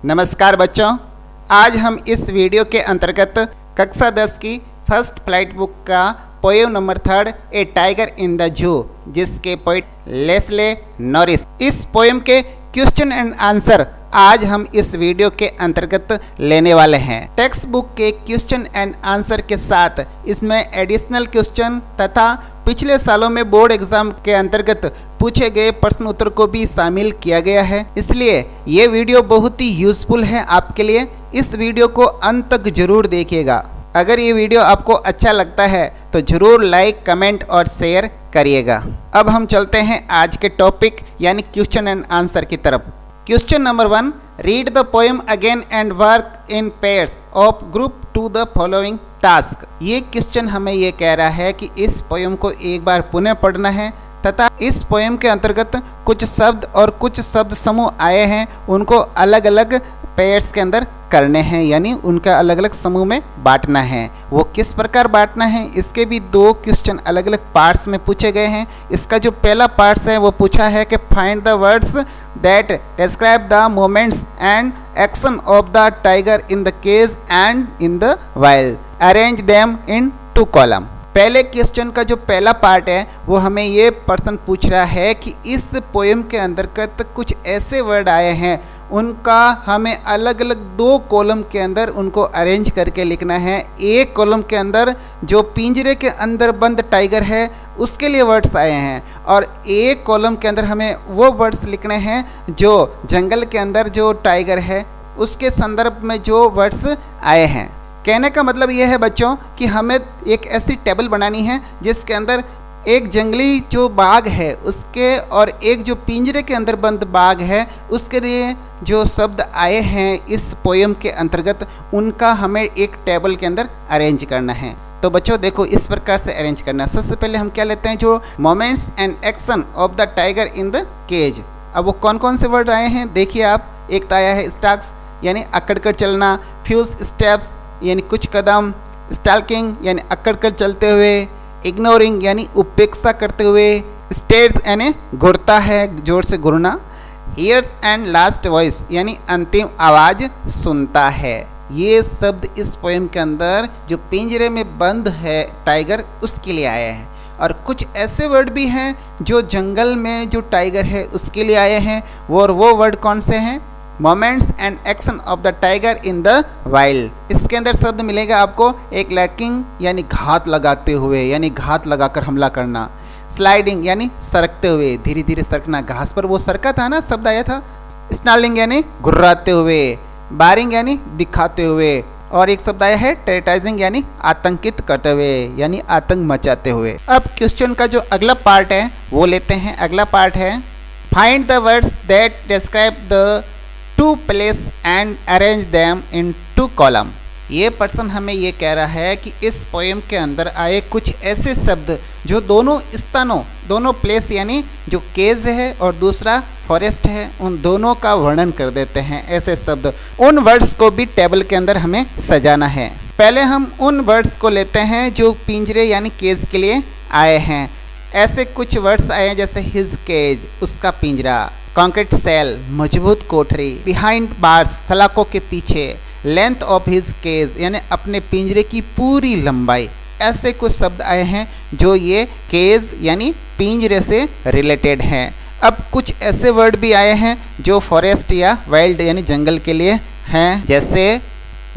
नमस्कार बच्चों, आज हम इस वीडियो के अंतर्गत कक्षा 10 की फर्स्ट फ्लाइट बुक का poem number 3 A tiger in the जू, जिसके पोइट लेस्ले नॉरिस। इस पोएम के क्वेश्चन एंड आंसर आज हम इस वीडियो के अंतर्गत लेने वाले हैं। टेक्स्ट बुक के क्वेश्चन एंड आंसर के साथ इसमें एडिशनल क्वेश्चन तथा पिछले सालों में बोर्ड एग्जाम के अंतर्गत पूछे गए प्रश्न उत्तर को भी शामिल किया गया है, इसलिए ये वीडियो बहुत ही यूजफुल है आपके लिए। इस वीडियो को अंत तक जरूर देखिएगा। अगर ये वीडियो आपको अच्छा लगता है तो जरूर लाइक, कमेंट और शेयर करिएगा। अब हम चलते हैं आज के टॉपिक यानी क्वेश्चन एंड आंसर की तरफ। Question number 1, read the poem again and work in pairs of group to the following task. ये क्वेश्चन हमें ये कह रहा है कि इस पोएम को एक बार पुनः पढ़ना है तथा इस पोएम के अंतर्गत कुछ शब्द और कुछ शब्द समूह आए हैं, उनको अलग अलग पेयर्स के अंदर करने हैं, यानी उनका अलग अलग समूह में बांटना है। वो किस प्रकार बांटना है, इसके भी 2 क्वेश्चन अलग अलग पार्ट्स में पूछे गए हैं। इसका जो पहला पार्ट्स है वो पूछा है कि find the words that describe the moments and action of the tiger in the cage and in the wild, arrange them in 2 column. पहले क्वेश्चन का जो पहला पार्ट है वो हमें ये प्रश्न पूछ रहा है कि इस पोएम के अंतर्गत कुछ ऐसे वर्ड आए हैं, उनका हमें अलग अलग 2 कॉलम के अंदर उनको अरेंज करके लिखना है। एक कॉलम के अंदर जो पिंजरे के अंदर बंद टाइगर है उसके लिए वर्ड्स आए हैं, और एक कॉलम के अंदर हमें वो वर्ड्स लिखने हैं जो जंगल के अंदर जो टाइगर है उसके संदर्भ में जो वर्ड्स आए हैं। कहने का मतलब ये है बच्चों कि हमें एक ऐसी टेबल बनानी है जिसके अंदर एक जंगली जो बाघ है उसके और एक जो पिंजरे के अंदर बंद बाघ है उसके लिए जो शब्द आए हैं इस पोएम के अंतर्गत, उनका हमें एक टेबल के अंदर अरेंज करना है। तो बच्चों देखो, इस प्रकार से अरेंज करना है। सबसे पहले हम क्या लेते हैं, जो moments and action of the tiger in the cage. अब वो कौन कौन से वर्ड आए हैं देखिए आप। एक तो आया है स्टॉक्स यानी अकड़ कर चलना, फ्यूज स्टेप्स यानी कुछ कदम, स्टॉकिंग यानी अकड़ कर चलते हुए, इग्नोरिंग यानी उपेक्षा करते हुए, स्टेट्स यानी घुरता है, जोर से Ghurna, here's and last voice यानी अंतिम आवाज़ सुनता है। ये शब्द इस पोएम के अंदर जो पिंजरे में बंद है टाइगर उसके लिए आए हैं। और कुछ ऐसे वर्ड भी हैं जो जंगल में जो टाइगर है उसके लिए आए हैं, और वो वर्ड कौन से हैं, moments and action of the tiger in the wild. इसके अंदर शब्द मिलेगा आपको एक लैकिंग यानी घात लगाते हुए, यानी घात लगाकर हमला करना, स्लाइडिंग यानी सरकते हुए, धीरे धीरे सरकना, घास पर वो सरका था ना शब्द आया था, स्नार्लिंग यानी घुर्राते हुए, बारिंग यानी दिखाते हुए, और एक शब्द आया है टेरराइजिंग यानी आतंकित करते हुए, यानी आतंक मचाते हुए। अब क्वेश्चन का जो अगला पार्ट है वो लेते हैं। अगला पार्ट है find the words that describe the 2 place and arrange them in 2 column. ये पर्सन हमें ये कह रहा है कि इस पोएम के अंदर आए कुछ ऐसे शब्द जो दोनों स्थानों, दोनों प्लेस यानी जो केज है और दूसरा फॉरेस्ट है, उन दोनों का वर्णन कर देते हैं। ऐसे शब्द, उन वर्ड्स को भी टेबल के अंदर हमें सजाना है। पहले हम उन वर्ड्स को लेते हैं जो पिंजरे यानी केज के लिए आए हैं। ऐसे कुछ वर्ड्स आए हैं जैसे हिज केज उसका पिंजरा, कंक्रीट सेल मजबूत कोठरी, बिहाइंड बार्स सलाखों के पीछे, लेंथ ऑफ हिज केज यानी अपने पिंजरे की पूरी लंबाई। ऐसे कुछ शब्द आए हैं जो ये केज यानी पिंजरे से रिलेटेड हैं। अब कुछ ऐसे वर्ड भी आए हैं जो फॉरेस्ट या वाइल्ड यानी जंगल के लिए हैं, जैसे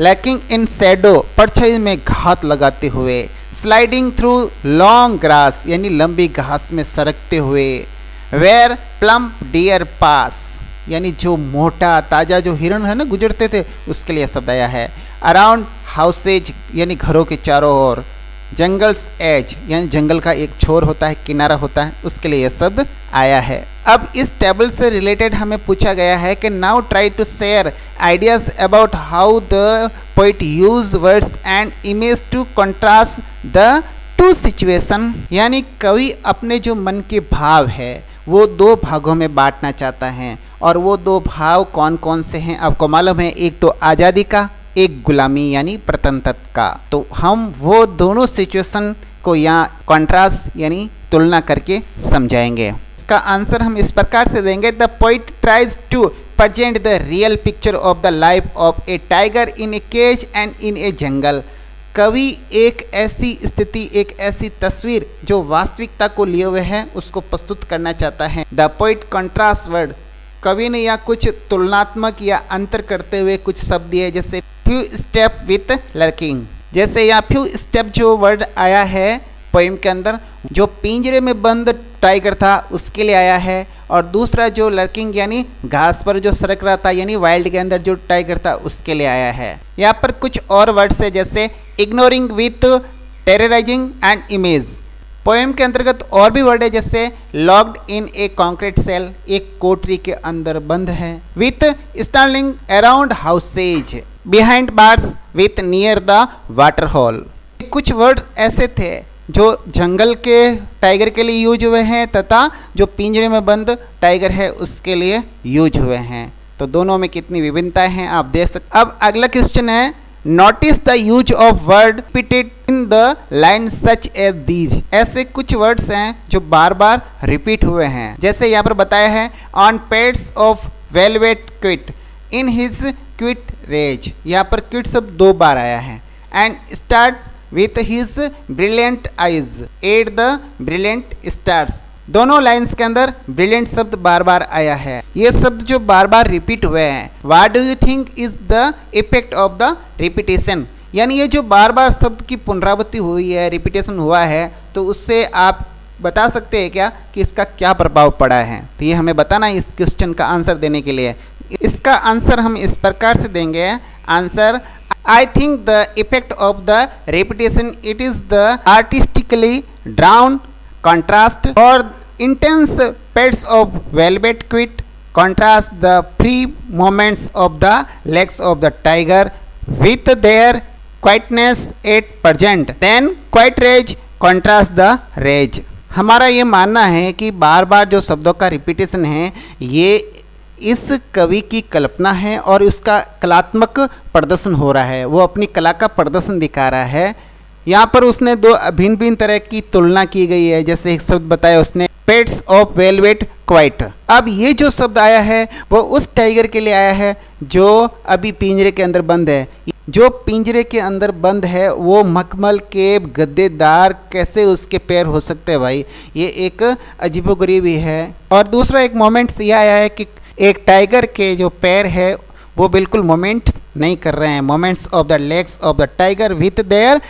लैकिंग इन शैडो परछाई में घात लगाते हुए, स्लाइडिंग थ्रू लॉन्ग ग्रास यानी लंबी घास में सरकते हुए, वेयर प्लम्प डियर पास यानी जो मोटा ताज़ा जो हिरण है ना गुजरते थे उसके लिए शब्द आया है, अराउंड हाउसेज यानी घरों के चारों ओर, जंगल्स एज यानी जंगल का एक छोर होता है, किनारा होता है, उसके लिए यह शब्द आया है। अब इस टेबल से रिलेटेड हमें पूछा गया है कि now try to share ideas about how the poet use words and image to contrast the 2 situation, यानी कवि अपने जो मन के भाव है वो 2 भागों में बांटना चाहता है, और वो 2 भाव कौन कौन से हैं आपको मालूम है। एक तो आज़ादी का, एक गुलामी यानी प्रतंत्रता का। तो हम वो दोनों सिचुएशन को यहाँ कॉन्ट्रास्ट यानी तुलना करके समझाएंगे। इसका आंसर हम इस प्रकार से देंगे, the poet tries to present the real picture of the life of a tiger in a cage and in a jungle. कवि एक ऐसी स्थिति, एक ऐसी तस्वीर जो वास्तविकता को लिए हुए है उसको प्रस्तुत करना चाहता है. द पोइट कंट्रास्ट वर्ड, कवि ने यहाँ कुछ तुलनात्मक या अंतर करते हुए कुछ शब्द दिए, जैसे फ्यू स्टेप विथ लर्किंग. जैसे यहाँ फ्यू स्टेप जो वर्ड आया है पोइम के अंदर, जो पिंजरे में बंद टाइगर था उसके लिए आया है, और दूसरा जो लर्किंग यानी घास पर जो सरक रहा था यानी वाइल्ड के अंदर जो टाइगर था उसके लिए आया है. यहाँ पर कुछ और वर्ड्स है जैसे ignoring with terrorising and image. Poem के अंतर्गत और भी वर्ड है जैसे locked in a concrete cell, एक कोठरी के अंदर बंद है. With standing around houses, behind bars, with near the water hole. कुछ वर्ड ऐसे थे जो जंगल के टाइगर के लिए यूज हुए हैं तथा जो पिंजरे में बंद टाइगर है उसके लिए यूज हुए हैं. तो दोनों में कितनी विभिन्नताएं हैं आप देख सकते. अब अगला क्वेश्चन है, notice the use of word repeated in the line such as these. ऐसे कुछ वर्ड्स हैं जो बार बार रिपीट हुए हैं. जैसे यहाँ पर बताया है on pads of velvet quiet in his quiet rage. यहाँ पर क्विट शब्द 2 बार आया है. And start with his brilliant eyes at the brilliant stars. दोनों लाइन्स के अंदर ब्रिलियंट शब्द बार बार आया है. ये शब्द जो बार बार रिपीट हुए हैं, what do you think is the effect of the repetition. यानी ये जो बार बार शब्द की पुनरावृत्ति हुई है, रिपीटेशन हुआ है, तो उससे आप बता सकते हैं क्या कि इसका क्या प्रभाव पड़ा है. तो ये हमें बताना है इस क्वेश्चन का आंसर देने के लिए. इसका आंसर हम इस प्रकार से देंगे. Answer, I think the effect of the repetition, it is the artistically drawn contrast or intense pads of velvet quit contrast the free movements of the legs of the tiger with their quietness at present. Then quiet rage contrast the rage. हमारा ये मानना है कि बार बार जो शब्दों का repetition है ये इस कवि की कल्पना है और उसका कलात्मक प्रदर्शन हो रहा है. वो अपनी कला का प्रदर्शन दिखा रहा है. यहाँ पर उसने 2 भिन्न भिन्न तरह की तुलना की गई है. जैसे एक शब्द बताया उसने पेट्स ऑफ वेलवेट क्वाइट. अब ये जो शब्द आया है वो उस टाइगर के लिए आया है जो अभी पिंजरे के अंदर बंद है. जो पिंजरे के अंदर बंद है वो मखमल के गद्देदार कैसे उसके पैर हो सकते हैं भाई, ये एक अजीबोगरीब ही है. और दूसरा एक मोमेंट्स ये आया है कि एक टाइगर के जो पैर है वो बिल्कुल मोमेंट्स नहीं कर रहे हैं. Moments of the legs of the tiger with their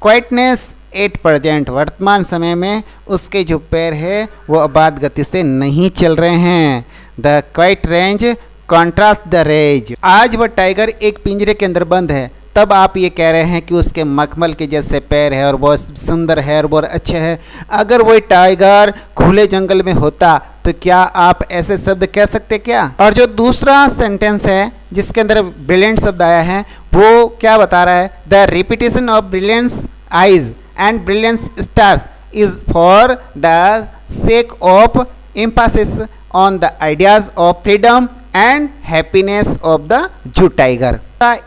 quietness at present. वर्तमान समय में उसके जो पैर है वो आबाद गति से नहीं चल रहे हैं. The quiet range contrast the rage. आज वह टाइगर एक पिंजरे के अंदर बंद है, तब आप ये कह रहे हैं कि उसके मखमल के जैसे पैर है और बहुत सुंदर है और बहुत अच्छे है. अगर वही टाइगर खुले जंगल में होता तो क्या आप ऐसे शब्द कह सकते क्या. और जो दूसरा सेंटेंस है जिसके अंदर ब्रिलियंट शब्द आया है वो क्या बता रहा है, the repetition of brilliance eyes and brilliance stars is for the sake of Mphasis on the ideas of freedom and happiness of the zoo tiger.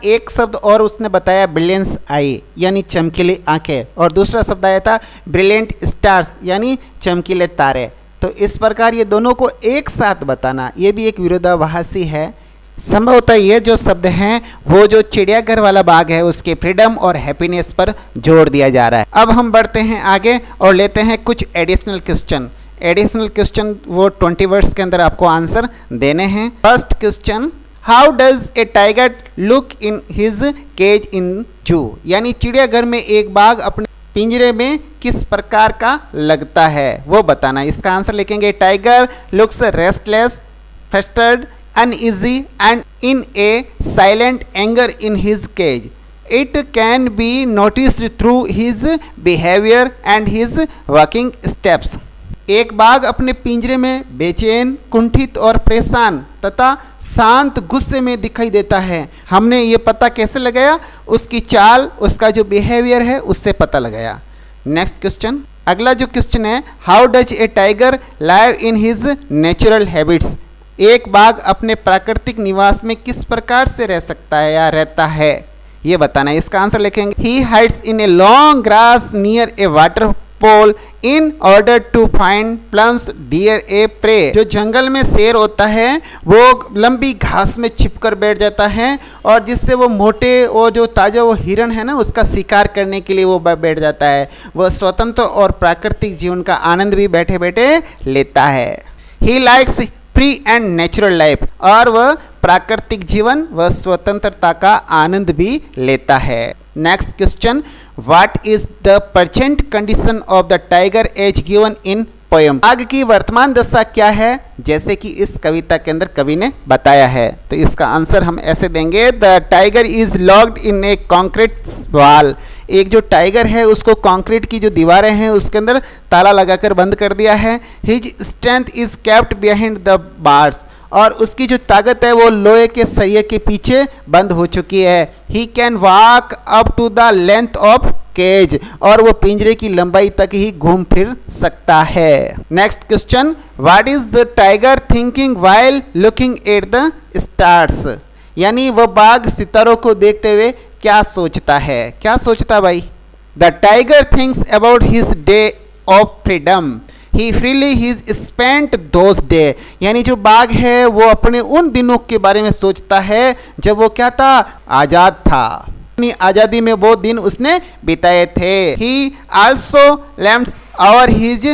एक शब्द और उसने बताया ब्रिलियंस आई यानी चमकीली आंखें, और दूसरा शब्द आया था ब्रिलियंट स्टार्स यानी चमकीले तारे. तो इस प्रकार ये दोनों को एक साथ बताना ये भी एक विरोधाभासी है. संभवतः ये जो शब्द हैं वो जो चिड़ियाघर वाला बाग है उसके फ्रीडम और हैप्पीनेस पर जोर दिया जा रहा है. अब हम बढ़ते हैं आगे और लेते हैं कुछ एडिशनल क्वेश्चन. एडिशनल क्वेश्चन वो 20 वर्ड्स के अंदर आपको आंसर देने हैं. First question, how does a tiger look in his cage in zoo. यानी चिड़ियाघर में एक बाघ अपने पिंजरे में किस प्रकार का लगता है वो बताना. इसका आंसर लिखेंगे, tiger looks restless, frustrated, uneasy and in a silent anger in his cage. It can be noticed through his behavior and his walking steps. एक बाघ अपने पिंजरे में बेचैन, कुंठित और परेशान तथा शांत गुस्से में दिखाई देता है. हमने ये पता कैसे लगाया, उसकी चाल, उसका जो बिहेवियर है उससे पता लगाया. नेक्स्ट क्वेश्चन, अगला जो क्वेश्चन है, how does a tiger live in his natural habits. एक बाघ अपने प्राकृतिक निवास में किस प्रकार से रह सकता है या रहता है ये बताना है. इसका आंसर लिखेंगे, he hides in a long grass near a water pole in order to find plums dear a prey. जो जंगल में शेर होता है वो लंबी घास में छिपकर बैठ जाता है और जिससे वो मोटे और जो ताज़ा वो हिरण है ना उसका शिकार करने के लिए वो बैठ जाता है। वह स्वतंत्र और प्राकृतिक जीवन का आनंद भी बैठे बैठे लेता है। He likes free and natural life, और वह प्राकृतिक जीवन व स्वतंत्रता का आनंद भी लेता है। Next question, what is the present condition of the tiger as given in poem. बाघ की वर्तमान दशा क्या है जैसे कि इस कविता के अंदर कवि ने बताया है। तो इसका आंसर हम ऐसे देंगे, the tiger is locked in a concrete wall. एक जो टाइगर है उसको कंक्रीट की जो दीवारें हैं उसके अंदर ताला लगाकर बंद कर दिया है। His strength is kept behind the bars, और उसकी जो ताकत है वो लोहे के सरिये के पीछे बंद हो चुकी है। He can walk up to the length of cage, और वो पिंजरे की लंबाई तक ही घूम फिर सकता है। Next question, what is the tiger thinking while looking at the stars. यानी वह बाघ सितारों को देखते हुए क्या सोचता है, क्या सोचता भाई। The tiger thinks about his day of freedom, he freely his spent those day. यानी जो बाघ है वो अपने उन दिनों के बारे में सोचता है जब वो क्या था, आज़ाद था। अपनी आज़ादी में वो दिन उसने बिताए थे। He also laments over his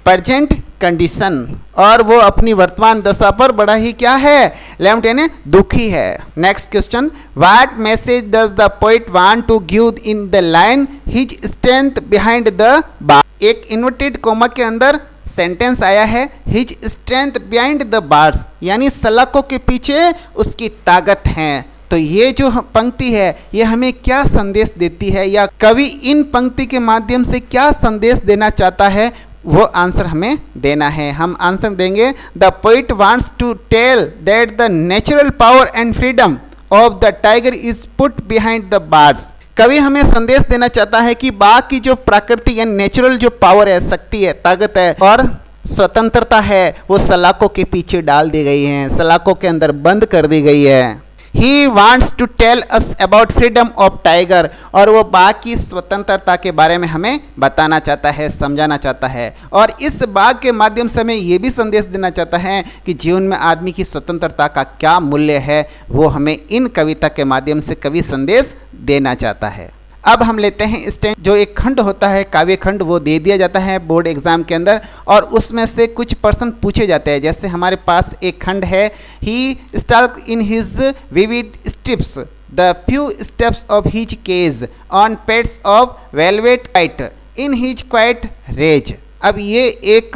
present condition, और वो अपनी वर्तमान दशा पर बड़ा ही क्या है, लैम्प्ड यानी दुखी है। Next question, what message does the poet want to give in the line his strength behind the bar. एक इन्वर्टेड कोमा के अंदर सेंटेंस आया है his strength behind the bars, यानी सलाखों के पीछे उसकी ताकत है। तो ये जो पंक्ति है ये हमें क्या संदेश देती है, या कवि इन पंक्ति के माध्यम से क्या संदेश देना चाहता है, वो आंसर हमें देना है। हम आंसर देंगे, the poet wants to tell that the natural power and freedom of the tiger is put behind the bars. कवि हमें संदेश देना चाहता है कि बाघ की जो प्राकृतिक या नेचुरल जो पावर है, शक्ति है, ताकत है और स्वतंत्रता है, वो सलाखों के पीछे डाल दी गई है, सलाखों के अंदर बंद कर दी गई है। He wants to tell us about freedom of tiger, और वो बाघ की स्वतंत्रता के बारे में हमें बताना चाहता है, समझाना चाहता है। और इस बाघ के माध्यम से हमें ये भी संदेश देना चाहता है कि जीवन में आदमी की स्वतंत्रता का क्या मूल्य है, वो हमें इन कविता के माध्यम से कवि संदेश देना चाहता है। अब हम लेते हैं स्टेंज, जो एक खंड होता है, काव्य खंड, वो दे दिया जाता है बोर्ड एग्जाम के अंदर, और उसमें से कुछ प्रश्न पूछे जाते हैं। जैसे हमारे पास एक खंड है, he stalk in his vivid steps the few steps of his cage on pads of velvet quiet in his quiet rage. अब ये एक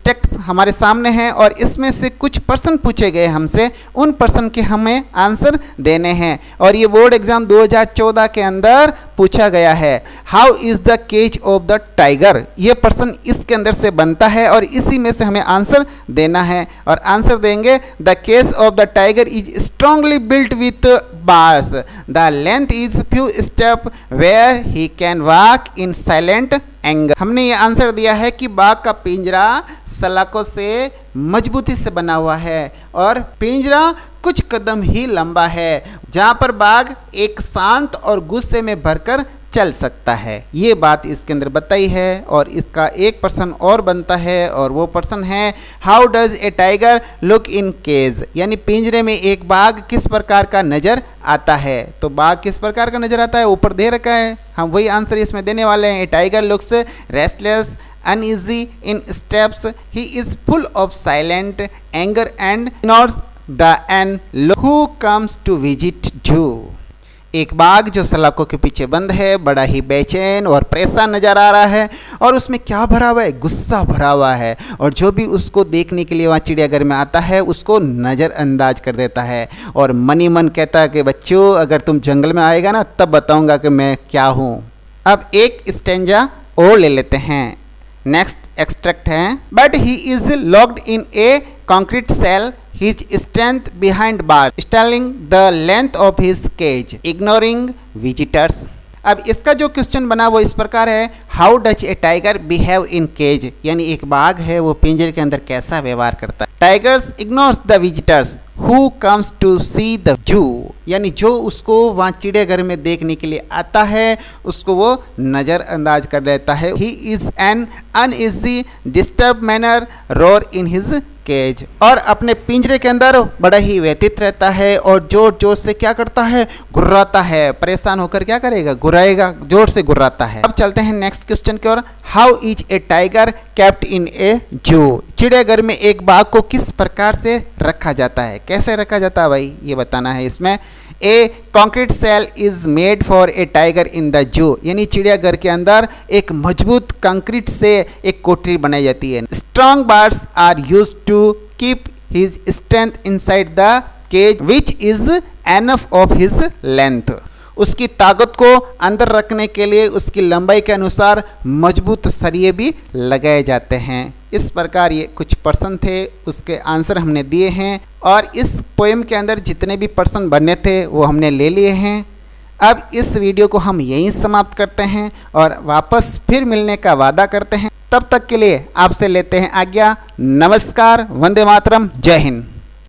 टेक्स्ट हमारे सामने है और इसमें से कुछ प्रश्न पूछे गए हमसे, उन प्रश्न के हमें आंसर देने हैं, और ये बोर्ड एग्जाम 2014 के अंदर पूछा गया है। How is the cage of the tiger, ये प्रश्न इसके अंदर से बनता है और इसी में से हमें आंसर देना है। और आंसर देंगे, the cage of the tiger is strongly built with bars, the length is few step where he can walk in silent angle. हमने ये आंसर दिया है कि बाघ का पिंजरा सलाखों से मजबूती से बना हुआ है और पिंजरा कुछ कदम ही लंबा है, जहाँ पर बाघ एक शांत और गुस्से में भरकर चल सकता है। ये बात इसके अंदर बताई है। और इसका एक प्रश्न और बनता है, और वो प्रश्न है, how does a tiger look in cage, यानी पिंजरे में एक बाघ किस प्रकार का नज़र आता है। तो बाघ किस प्रकार का नज़र आता है, ऊपर दे रखा है, हम वही आंसर इसमें देने वाले हैं। A tiger looks restless uneasy in steps, he is full of silent anger and ignores the an who comes to visit zoo। एक बाघ जो सलाखों के पीछे बंद है, बड़ा ही बेचैन और परेशान नजर आ रहा है, और उसमें क्या भरा हुआ है, गुस्सा भरा हुआ है, और जो भी उसको देखने के लिए वहाँ चिड़ियाघर में आता है उसको नज़रअंदाज कर देता है, और मनी मन कहता है कि बच्चों अगर तुम जंगल में आएगा ना तब बताऊंगा कि मैं क्या हूँ। अब एक स्टेंजा और ले लेते हैं। नेक्स्ट एक्सट्रैक्ट है, but he is locked in a concrete cell, his strength behind bar, styling the length of his cage, ignoring visitors. अब इसका जो क्वेश्चन बना वो इस प्रकार है, how does a tiger behave in cage, यानी एक बाघ है वो पिंजरे के अंदर कैसा व्यवहार करता है। Tigers ignores the visitors who comes to see the zoo, यानी जो उसको वहाँ चिड़ियाघर में देखने के लिए आता है उसको वो नज़रअंदाज कर देता है। He is an uneasy disturb manner roar in his cage, और अपने पिंजरे के अंदर बड़ा ही व्यतीत रहता है और जोर जोर से क्या करता है, गुर्राता है। परेशान होकर क्या करेगा, गुर्राएगा, जोर से गुर्राता है। अब चलते हैं नेक्स्ट क्वेश्चन की ओर। How is a tiger kept in a zoo, चिड़ियाघर में एक बाघ को किस प्रकार से रखा जाता है, कैसे रखा जाता है भाई, ये बताना है इसमें। A concrete cell is made for a tiger in the zoo, यानी चिड़ियाघर के अंदर एक मजबूत कंक्रीट से एक कोठरी बनाई जाती है। Strong bars are used to keep his strength inside the cage which is enough of his length, उसकी ताकत को अंदर रखने के लिए उसकी लंबाई के अनुसार मजबूत सरिये भी लगाए जाते हैं। इस प्रकार ये कुछ प्रश्न थे, उसके आंसर हमने दिए हैं और इस पोएम के अंदर जितने भी प्रश्न बनने थे वो हमने ले लिए हैं। अब इस वीडियो को हम यहीं समाप्त करते हैं और वापस फिर मिलने का वादा करते हैं। तब तक के लिए आपसे लेते हैं आज्ञा। नमस्कार, वंदे मातरम, जय हिंद।